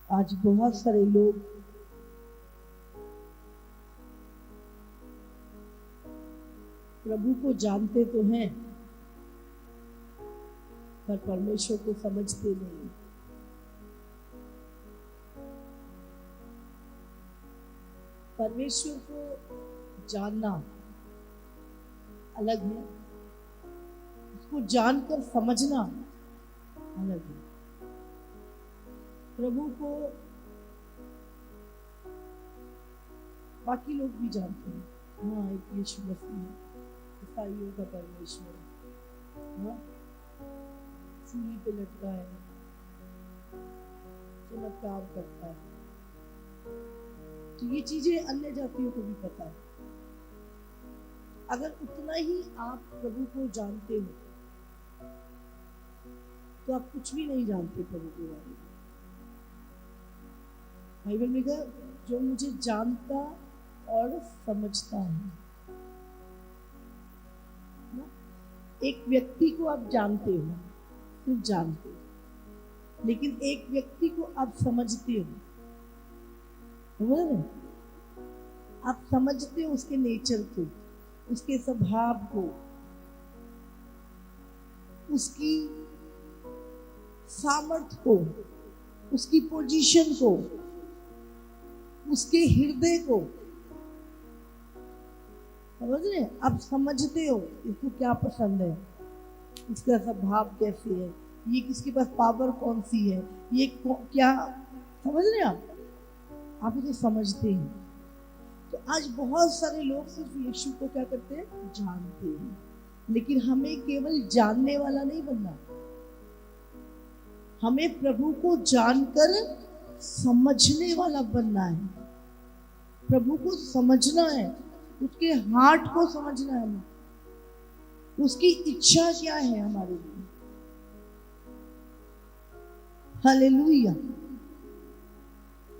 आज बहुत सारे लोग प्रभु को जानते तो हैं पर परमेश्वर को समझते नहीं। परमेश्वर को जानना अलग है, उसको जानकर समझना अलग है। प्रभु को बाकी लोग भी जानते हैं, हाँ एक यीशु मसीह है, ईसाइयों का परमेश्वर, हाँ सूली पे लटका है, चमत्कार करता है। तो ये चीजें अन्य जातियों को भी पता है। अगर उतना ही आप प्रभु को जानते हो तो आप कुछ भी नहीं जानते प्रभु के बारे में। बाइबल में कहा, जो मुझे जानता और समझता है। एक व्यक्ति को आप जानते हो, सिर्फ जानते हो, लेकिन एक व्यक्ति को आप समझते हो। समझ रहे? आप समझते हो उसके नेचर को, उसके स्वभाव को, उसकी सामर्थ्य को, उसकी पोजीशन को, उसके हृदय को। समझ रहे? आप समझते हो इसको क्या पसंद है, इसका स्वभाव कैसे है, ये किसके पास पावर कौन सी है, ये क्या, समझ रहे आप उसे समझते हैं। तो आज बहुत सारे लोग सिर्फ यीशु को क्या करते हैं, जानते हैं, लेकिन हमें केवल जानने वाला नहीं बनना, हमें प्रभु को जानकर समझने वाला बनना है। प्रभु को समझना है, उसके हार्ट को समझना है, उसकी इच्छा क्या है हमारे लिए। हालेलुया।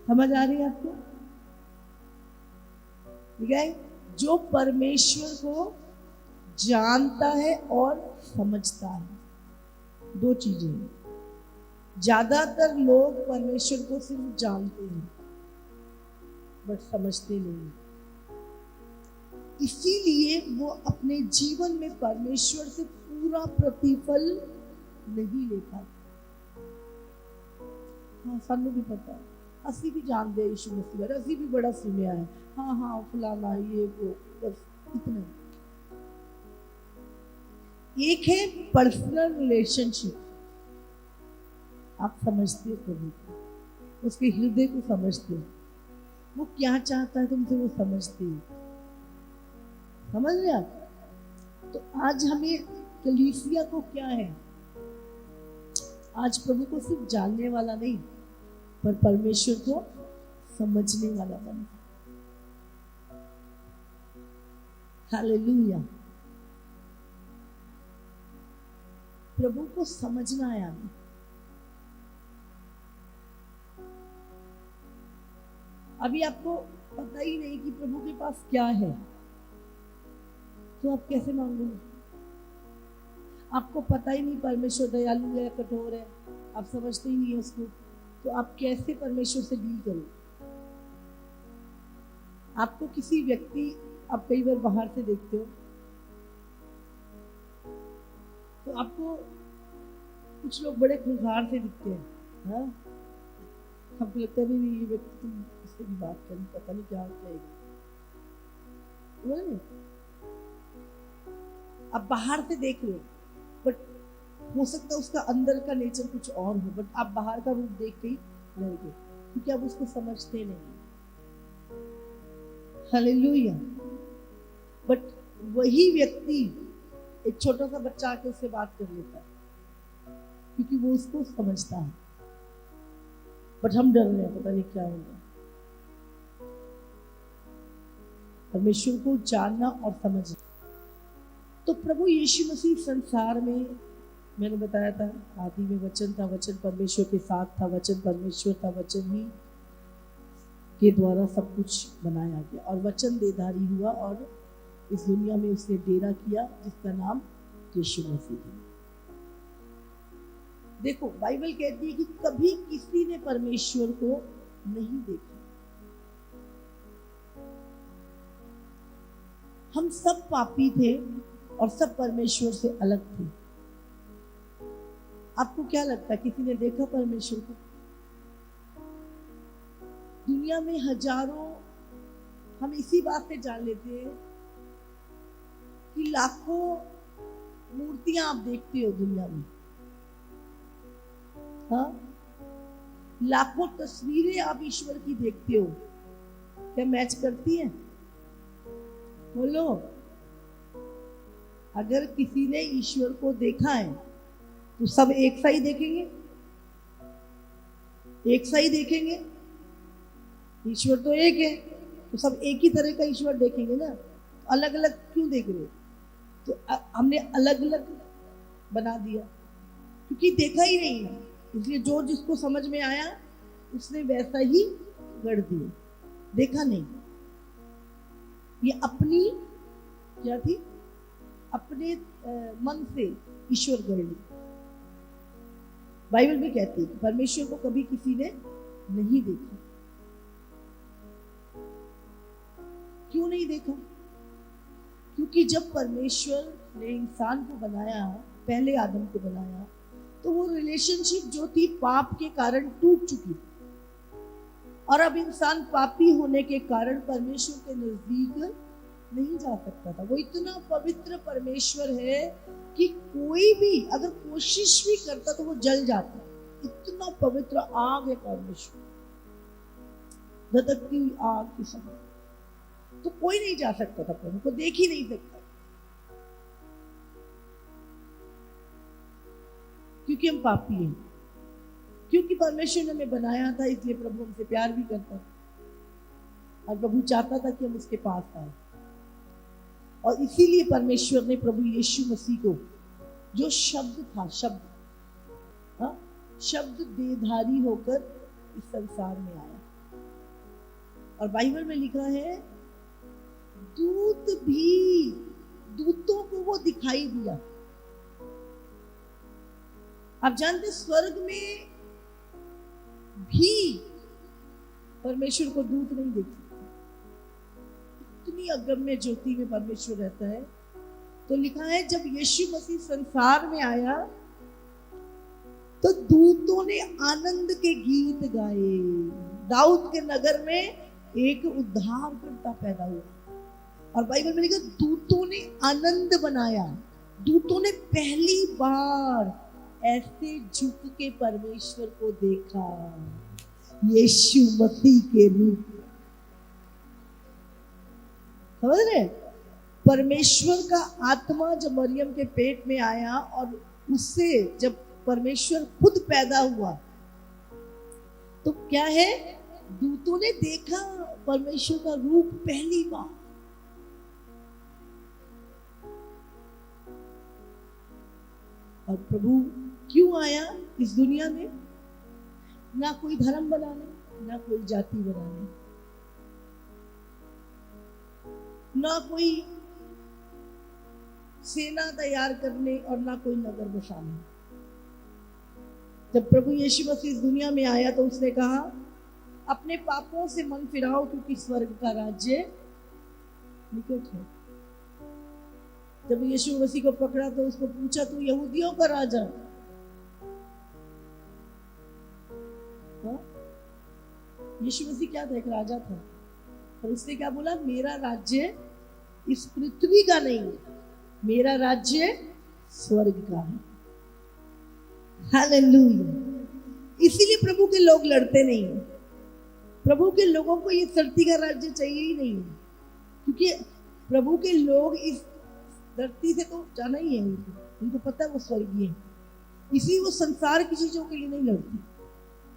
समझ आ रही है आपको? ठीक है, जो परमेश्वर को जानता है और समझता है, दो चीजें हैं। ज्यादातर लोग परमेश्वर को सिर्फ जानते हैं बट समझते नहीं, इसीलिए वो अपने जीवन में परमेश्वर से पूरा प्रतिफल नहीं ले पाते। हाँ सानू भी पता है, असी भी जानते हैं यीशु मसीह बारे, असी भी बड़ा सुनिया है, हाँ हाँ फलाना ये वो, बस इतना। एक है पर्सनल रिलेशनशिप, आप समझते हो प्रभु को, उसके हृदय को समझते हो, वो क्या चाहता है तुमसे वो समझते हो। समझ रहे आप? तो आज हमें कलीसिया को क्या है, आज प्रभु को सिर्फ जानने वाला नहीं पर परमेश्वर को समझने वाला बनना। हालेलुया। प्रभु को समझना है हमें। अभी आपको पता ही नहीं कि प्रभु के पास क्या है, तो आप कैसे मांगोगे? आपको पता ही नहीं परमेश्वर दयालु है कठोर है, आप समझते ही नहीं है उसको, तो आप कैसे परमेश्वर से डील करोगे? आपको किसी व्यक्ति, आप कई बार बाहर से देखते हो तो आपको कुछ लोग बड़े खुंखार से दिखते हैं, हाँ आपको लगता है नहीं ये व्यक्ति, तुम इससे भी बात करें, पता नहीं क्या कहेगा। आप बाहर से देख रहे हो बट हो सकता है उसका अंदर का नेचर कुछ और हो, बट आप बाहर का रूप देख के ही रह गए क्योंकि आप उसको समझते नहीं। हालेलुया। बट वही व्यक्ति एक छोटा सा बच्चा आके उससे बात कर लेता है क्योंकि वो उसको समझता है, बट हम डर रहे हैं, पता नहीं क्या होगा। परमेश्वर को जानना और समझना। तो प्रभु यीशु मसीह संसार में, मैंने बताया था आदि में वचन था, वचन परमेश्वर के साथ था, वचन परमेश्वर था, वचन ही के द्वारा सब कुछ बनाया गया और वचन देहधारी हुआ और इस दुनिया में उसने डेरा किया जिसका नाम यीशु मसीह है। देखो बाइबल कहती है कि कभी किसी ने परमेश्वर को नहीं देखा। हम सब पापी थे और सब परमेश्वर से अलग थे। आपको क्या लगता है किसी ने देखा परमेश्वर को? दुनिया में हजारों, हम इसी बात से जान लेते हैं कि लाखों मूर्तियां आप देखते हो दुनिया में, हाँ, लाखों तस्वीरें आप ईश्वर की देखते हो, क्या मैच करती है? बोलो, अगर किसी ने ईश्वर को देखा है तो सब एक सा ही देखेंगे? एक सा ही देखेंगे? ईश्वर तो एक है, तो सब एक ही तरह का ईश्वर देखेंगे ना। अलग अलग क्यों देख रहे हो? तो हमने अलग अलग बना दिया क्योंकि देखा ही नहीं है, इसलिए जो जिसको समझ में आया उसने वैसा ही गढ़ दिया, देखा नहीं। ये अपनी क्या थी, अपने मन से ईश्वर गढ़ ली। बाइबल में कहती है कि परमेश्वर को कभी किसी ने नहीं देखा। क्यों नहीं देखा? क्योंकि जब परमेश्वर ने इंसान को बनाया, पहले आदम को बनाया, तो वो रिलेशनशिप जो थी पाप के कारण टूट चुकी थी और अब इंसान पापी होने के कारण परमेश्वर के नजदीक नहीं जा सकता था। वो इतना पवित्र परमेश्वर है कि कोई भी अगर कोशिश भी करता तो वो जल जाता। इतना पवित्र आग है परमेश्वर, धधकती हुई आग की समान, तो कोई नहीं जा सकता था, प्रभु को देख ही नहीं सकता क्योंकि हम पापी हैं। क्योंकि परमेश्वर ने हमें बनाया था, इसलिए प्रभु हमसे प्यार भी करता और प्रभु चाहता था कि हम उसके पास आए। और इसीलिए परमेश्वर ने प्रभु यीशु मसीह को, जो शब्द था, शब्द देहधारी होकर इस संसार में आया। और बाइबल में लिखा है दूतों को वो दिखाई दिया। आप जानते स्वर्ग में भी परमेश्वर को दूत नहीं देख सकते, इतनी अगम्य ज्योति में परमेश्वर रहता है। तो लिखा है जब यीशु मसीह संसार में आया तो दूतों ने आनंद के गीत गाए। दाऊद के नगर में एक उद्धारकर्ता पैदा हुआ और बाइबल में लिखा दूतों ने आनंद बनाया। दूतों ने पहली बार ऐसे झुक के परमेश्वर को देखा, यीशु मसीह के रूप। समझ रहे? परमेश्वर का आत्मा जब मरियम के पेट में आया और उससे जब परमेश्वर खुद पैदा हुआ तो क्या है, दूतों ने देखा परमेश्वर का रूप पहली बार। और प्रभु क्यों आया इस दुनिया में? ना कोई धर्म बनाने, ना कोई जाति बनाने, ना कोई सेना तैयार करने और ना कोई नगर बसाने। जब प्रभु यीशु मसीह इस दुनिया में आया तो उसने कहा अपने पापों से मन फिराओ क्योंकि स्वर्ग का राज्य निकट है। जब यीशु मसीह को पकड़ा तो उसको पूछा तू यहूदियों का राजा? यीशु मसीह क्या था? एक राजा था। और उसने क्या बोला? मेरा राज्य इस पृथ्वी का नहीं है, मेरा राज्य स्वर्ग का है। हालेलुया। इसीलिए प्रभु के लोग लड़ते नहीं है। प्रभु के लोगों को ये धरती का राज्य चाहिए ही नहीं है, क्योंकि प्रभु के लोग इस धरती से तो जाना ही है, उनको पता है वो स्वर्गीय है। इसलिए वो संसार की चीजों के लिए नहीं लड़ते,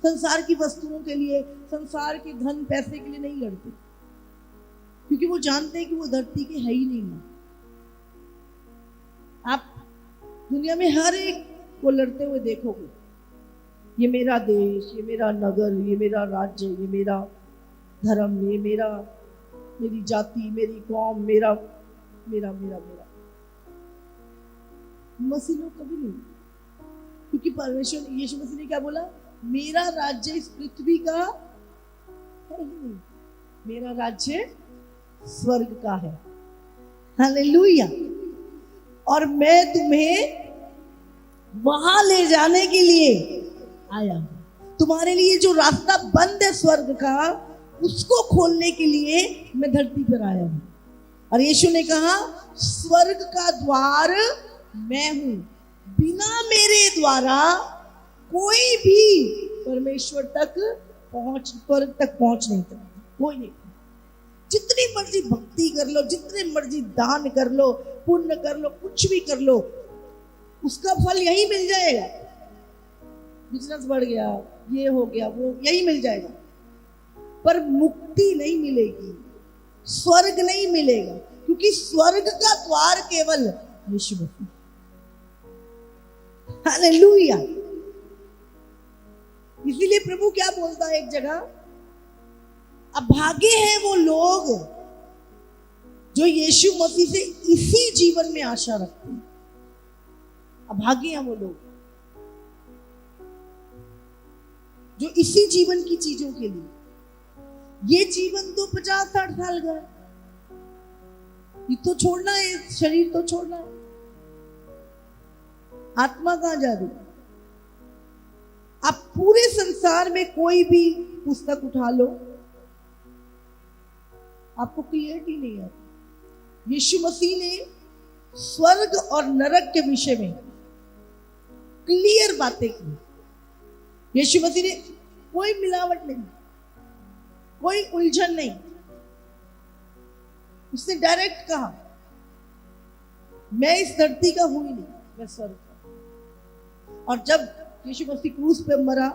संसार की वस्तुओं के लिए, संसार के धन पैसे के लिए नहीं लड़ते, क्योंकि वो जानते हैं कि वो धरती के है ही नहीं है। आप दुनिया में हर एक को लड़ते हुए देखोगे, ये मेरा देश, ये मेरा नगर, ये मेरा राज्य, ये मेरा धर्म, ये मेरा, मेरी जाति, मेरी कौम, मेरा मेरा मेरा मेरा। मसीह लोग कभी नहीं, क्योंकि परमेश्वर यीशु मसीह ने क्या बोला, मेरा राज्य इस पृथ्वी का है ही नहीं, मेरा राज्य स्वर्ग का है। हालेलुया। और मैं तुम्हें वहां ले जाने के लिए आया हूं। तुम्हारे लिए जो रास्ता बंद है स्वर्ग का, उसको खोलने के लिए मैं धरती पर आया हूं। और यीशु ने कहा, स्वर्ग का द्वार मैं हूं, बिना मेरे द्वारा कोई भी परमेश्वर तक स्वर्ग तक पहुंच नहीं सकता, कोई नहीं। जितनी मर्जी भक्ति कर लो, जितने मर्जी दान कर लो, पुण्य कर लो, कुछ भी कर लो, उसका फल यही मिल जाएगा। बिजनेस बढ़ गया, ये हो गया, वो यही मिल जाएगा, पर मुक्ति नहीं मिलेगी, स्वर्ग नहीं मिलेगा, क्योंकि स्वर्ग का द्वार केवल यीशु मसीह। हालेलुया। इसीलिए प्रभु क्या बोलता है एक जगह, अभागे हैं वो लोग जो यीशु मसीह से इसी जीवन में आशा रखते हैं। अभागे हैं वो लोग जो इसी जीवन की चीजों के लिए, ये जीवन तो 50-60 साल का है, ये तो छोड़ना है, शरीर तो छोड़ना है, आत्मा कहां जा रही? आप पूरे संसार में कोई भी पुस्तक उठा लो, आपको क्लियरिटी नहीं आती। यीशु मसीह ने स्वर्ग और नरक के विषय में क्लियर बातें की। यीशु मसीह ने कोई मिलावट नहीं, कोई उलझन नहीं, उसने डायरेक्ट कहा, मैं इस धरती का हूं ही नहीं, मैं स्वर्ग का। और जब यीशु मसीह क्रूस पे मरा,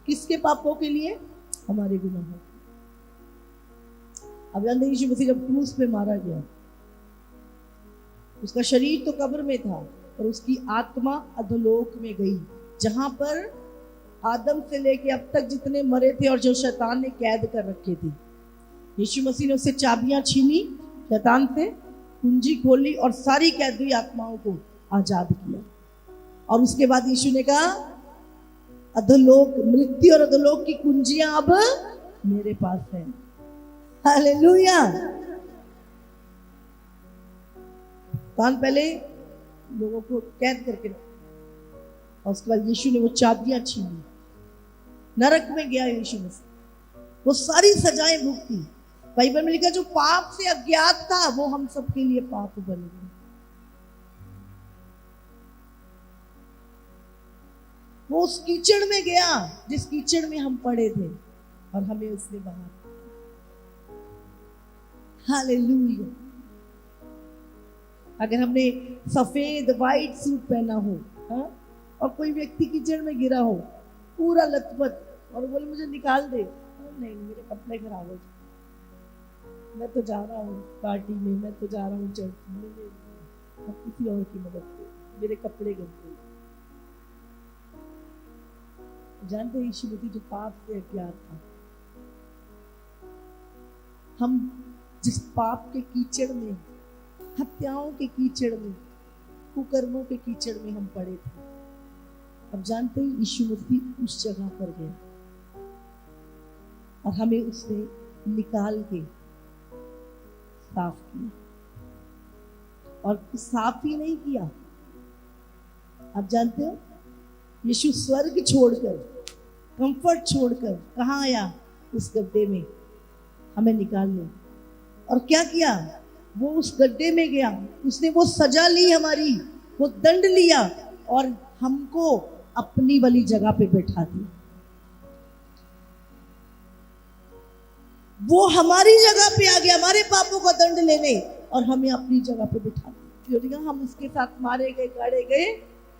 किसके पापों के लिए? हमारे गुनाहों। अब जानते हैं, यीशु मसीह जब क्रूस पे मारा गया, उसका शरीर तो कब्र में था, और उसकी आत्मा अधोलोक में गई, जहां पर आदम से लेके अब तक जितने मरे थे और जो शैतान ने कैद कर रखे थे, यीशु मसीह ने उससे चाबियां छीनी, शैतान से कुंजी खोली और सारी कैद हुई आत्माओं को आजाद किया। और उसके बाद यीशु ने कहा, अधोलोक, मृत्यु और अधोलोक की कुंजियां अब मेरे पास है। हालेलुया। कान पहले लोगों को कैद करके रखा, और उसके बाद यीशु ने वो चाबियां छीनी, नरक में गया यीशु मसीह, वो सारी सजाएं भुगती। बाइबल में लिखा, जो पाप से अज्ञात था वो हम सबके लिए पाप बन गया। वो उस कीचड़ में गया जिस कीचड़ में हम पड़े थे, और हमें उसने बाहर। हालेलुया। अगर हमने सफेद व्हाइट सूट पहना हो, हाँ, और कोई व्यक्ति कीचड़ में गिरा हो पूरा लथपथ, और बोले मुझे निकाल दे, नहीं मेरे कपड़े खराब हो, मैं तो जा रहा हूँ पार्टी में, मैं तो जा रहा हूँ चर्च में, किसी और की मदद से, मेरे कपड़े गंदे। जानते हैं, यीशु मसीह जो पाप से अज्ञात था, हम जिस पाप के कीचड़ में, हत्याओं के कीचड़ में, कुकर्मों के कीचड़ में हम पड़े थे, अब जानते हैं यीशु मसीह उस जगह पर गया और हमें उसने निकाल के साफ किया। और साफ ही नहीं किया, आप जानते हो, यीशु स्वर्ग छोड़कर, कंफर्ट छोड़कर कहाँ आया? उस गड्ढे में हमें निकालने। और क्या किया? वो उस गड्ढे में गया, उसने वो सजा ली हमारी, वो दंड लिया, और हमको अपनी वाली जगह पे बैठा दिया। वो हमारी जगह पे आ गया, हमारे पापों का दंड लेने, और हमें अपनी जगह पे बिठा दिया। हम उसके साथ मारे गए, गाड़े गए,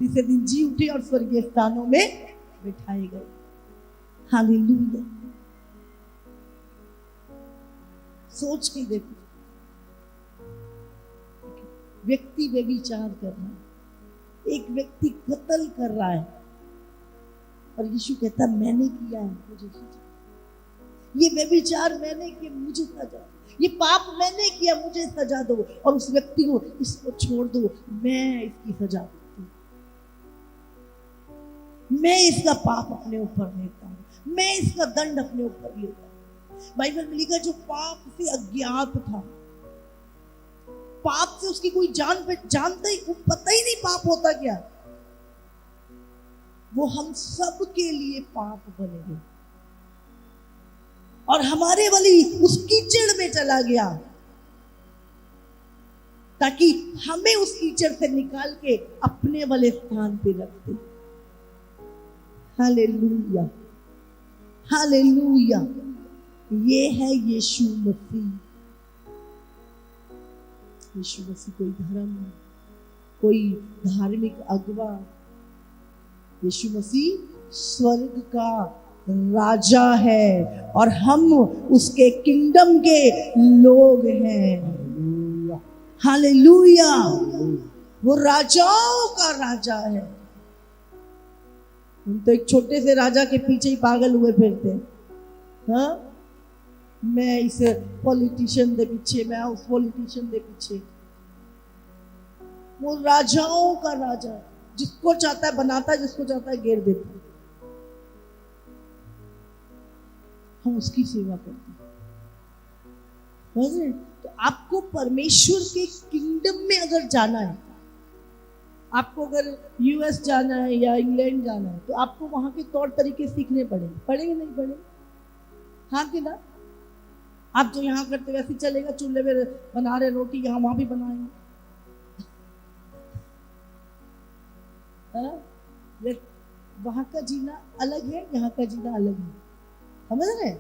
तीसरे दिन जी उठे और स्वर्गीय स्थानों में बिठाए गए। हालेलुया। सोच के देखो, व्यक्ति व्यभिचार कर रहा है, एक व्यक्ति कत्ल कर रहा है, और यीशु कहता मैंने किया है, मुझे सजा। ये व्यभिचार मैंने किया, मुझे सजा। ये पाप मैंने किया, मुझे सजा दो। और उस व्यक्ति को, इसको छोड़ दो, मैं इसकी सजा देती हूं। मैं इसका पाप अपने ऊपर लेता हूँ, मैं इसका दंड अपने ऊपर लेता हूँ। बाइबल में लिखा जो पाप से अज्ञात था, पाप से उसकी कोई जानता ही, पता ही नहीं पाप होता क्या, वो हम सब के लिए पाप बन गए और हमारे वाली उस कीचड़ में चला गया ताकि हमें उस कीचड़ से निकाल के अपने वाले स्थान पे रख दे। Hallelujah, hallelujah. ये है यीशु मसीह। यीशु मसीह कोई धर्म, कोई धार्मिक अगुवा, यीशु मसीह स्वर्ग का राजा है और हम उसके किंगडम के लोग हैं। हालेलुया। वो राजाओं का राजा है। हम तो एक छोटे से राजा के पीछे ही पागल हुए फिरते हैं। हाँ, मैं इस पॉलिटिशियन के पीछे, मैं उस पॉलिटिशियन के पीछे। वो राजाओं का राजा है, जिसको चाहता है बनाता है, जिसको चाहता है घेर देता है। हम उसकी सेवा करते हैं। तो आपको परमेश्वर के किंगडम में अगर जाना है, आपको अगर यूएस जाना है या इंग्लैंड जाना है, तो आपको वहां के तौर तरीके सीखने पड़ेंगे नहीं पड़ेंगे? हाँ कि ना? आप जो यहाँ करते वैसे चलेगा, चूल्हे में बना रहे रोटी, यहाँ वहां भी बनाएंगे। वहां का जीना अलग है, यहाँ का जीना अलग है। समझ रहे?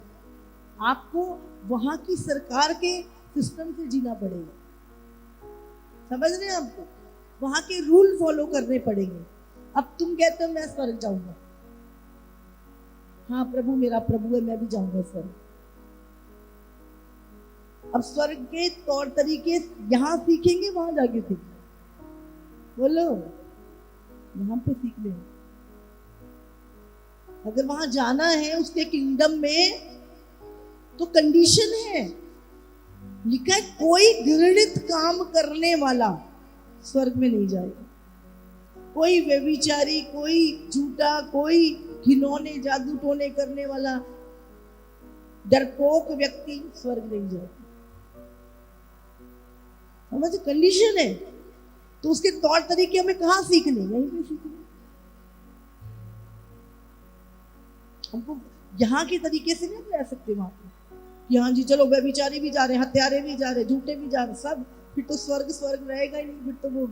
आपको वहां की सरकार के सिस्टम से जीना पड़ेगा। समझ रहे हैं? आपको वहां के रूल फॉलो करने पड़ेंगे। अब तुम कहते हो मैं स्वर्ग जाऊंगा, हाँ प्रभु मेरा प्रभु है, मैं भी जाऊंगा स्वर्ग। अब स्वर्ग के तौर तरीके यहां सीखेंगे, वहां जाके सीखेंगे? बोलो, यहां पे सीख ले। अगर वहां जाना है उसके किंगडम में, तो कंडीशन है, लिखा है कोई घृणित काम करने वाला स्वर्ग में नहीं जाएगा। कोई व्यभिचारी, कोई झूठा, कोई घिनौने जादू टोने करने वाला डरपोक व्यक्ति स्वर्ग नहीं जाएगा। समझ? कंडीशन है। तो उसके तौर तरीके हमें कहां सीखने? यहीं पे सीखने। हमको यहाँ के तरीके से नहीं रह सकते वहां पे। यहाँ जी चलो व्यभिचारी भी जा रहे हैं, हत्यारे भी जा रहे, झूठे भी जा रहे, सब। फिर तो स्वर्ग रहेगा ही नहीं, फिर तो वो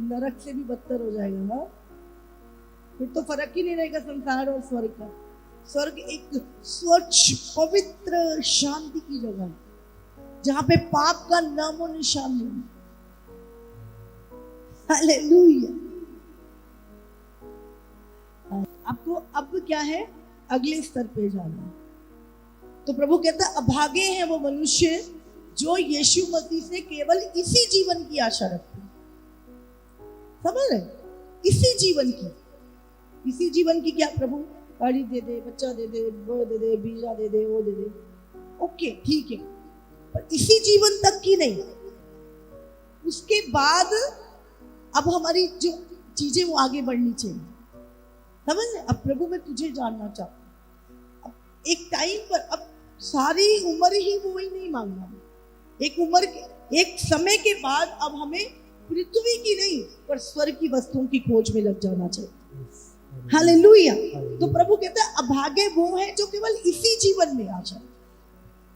नरक से भी बदतर हो जाएगा। हाँ, फिर तो फर्क ही नहीं रहेगा संसार और स्वर्ग का। स्वर्ग एक स्वच्छ पवित्र शांति की जगह है, जहां पे पाप का नामो निशान नहीं। हालेलुया। आपको अब क्या है? अगले स्तर पे जाना। तो प्रभु कहता है अभागे हैं वो मनुष्य जो यीशु मसीह से केवल इसी जीवन की आशा रखते हैं। समझ रहे? इसी जीवन की। इसी जीवन की क्या? प्रभु गाड़ी दे दे, बच्चा दे दे, वो दे दे, वीजा दे दे, वो दे दे। ओके ठीक है, पर इसी जीवन तक की नहीं। उसके बाद अब हमारी जो चीजें वो आगे बढ़नी चाहिए। समझ? अब प्रभु मैं तुझे जानना चाहता हूं। अब एक टाइम पर, अब सारी उम्र ही वो ही नहीं मांगना। एक उम्र के, एक समय के बाद अब हमें पृथ्वी की नहीं पर स्वर्ग की वस्तुओं की खोज में लग जाना चाहिए। हालेलुया। तो प्रभु कहता है अभागे वो है जो केवल इसी जीवन में आशा।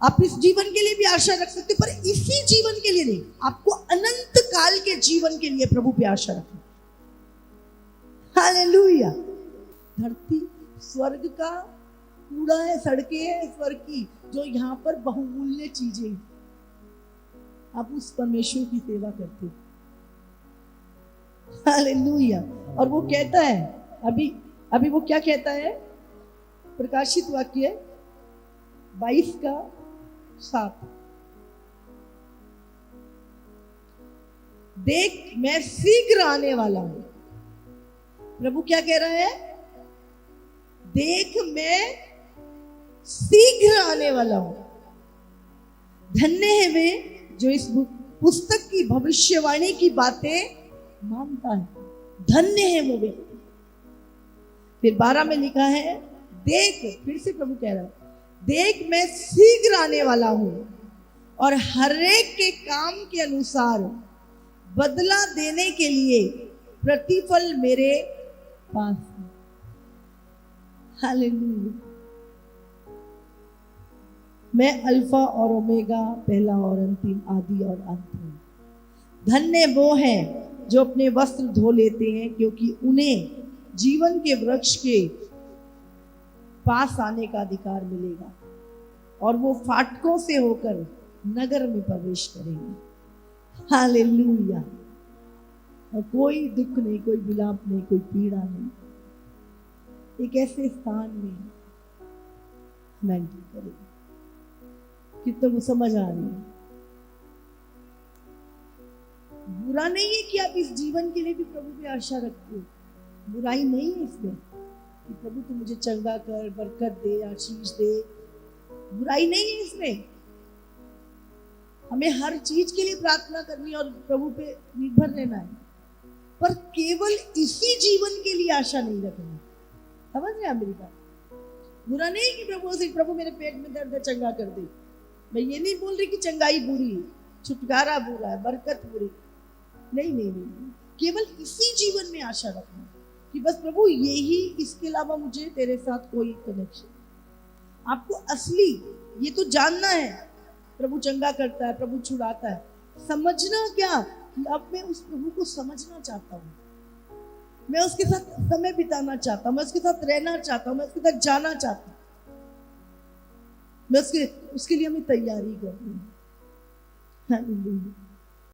आप इस जीवन के लिए भी आशा रख सकते, पर इसी जीवन के लिए नहीं। आपको अनंत काल के जीवन के लिए प्रभु पे आशा रखना। हालेलुया। धरती स्वर्ग का कूड़ा है, सड़कें हैं स्वर्ग की, जो यहाँ पर बहुमूल्य चीजें हैं। आप उस परमेश्वर की सेवा करते। हालेलुया। और वो कहता है, अभी वो क्या कहता है? प्रकाशित वाक्य 22:7, देख मैं शीघ्र आने वाला हूं। प्रभु क्या कह रहा है? देख मैं शीघ्र आने वाला हूं। धन्य है वे जो इस पुस्तक की भविष्यवाणी की बातें मानता है। धन्य है वो व्यक्ति। फिर 12 में लिखा है, देख, फिर से प्रभु कह रहा है, देख मैं शीघ्र आने वाला हूं और हर एक के काम के अनुसार बदला देने के लिए प्रतिफल मेरे पास है। हालेलुया। मैं अल्फा और ओमेगा, पहला और अंतिम, आदि और अंत हूं। धन्य वो हैं जो अपने वस्त्र धो लेते हैं, क्योंकि उन्हें जीवन के वृक्ष के पास आने का अधिकार मिलेगा और वो फाटकों से होकर नगर में प्रवेश करेंगे। हालेलुया। और कोई दुख नहीं, कोई विलाप नहीं, कोई पीड़ा नहीं, एक ऐसे स्थान में हम एंटर करेंगे। कितना वो समझ आ रही है? बुरा नहीं है कि आप इस जीवन के लिए भी प्रभु पे आशा रखते हो, बुराई नहीं है इसमें कि प्रभु तू मुझे चंगा कर, बरकत दे, आशीष दे, बुराई नहीं है इसमें। हमें हर चीज के लिए प्रार्थना करनी और प्रभु पे निर्भर रहना है, पर केवल इसी जीवन के लिए आशा नहीं रखनी। समझ रहे हैं मेरी बात? बुरा नहीं कि प्रभु मेरे पेट में दर्द है, चंगा कर दे। मैं ये नहीं बोल रही कि चंगाई बुरी है, छुटकारा बुरा है, बरकत बुरी, नहीं नहीं नहीं, केवल इसी जीवन में आशा रखना कि बस प्रभु यही, इसके अलावा मुझे तेरे साथ कोई कनेक्शन। आपको असली ये तो जानना है, प्रभु चंगा करता है, प्रभु छुड़ाता है, समझना क्या कि अब मैं उस प्रभु को समझना चाहता हूँ, मैं उसके साथ समय बिताना चाहता हूँ, मैं उसके साथ रहना चाहता हूँ, मैं उसके साथ जाना चाहता हूँ, मैं उसके लिए हमें तैयारी करनी है। हालेलुया।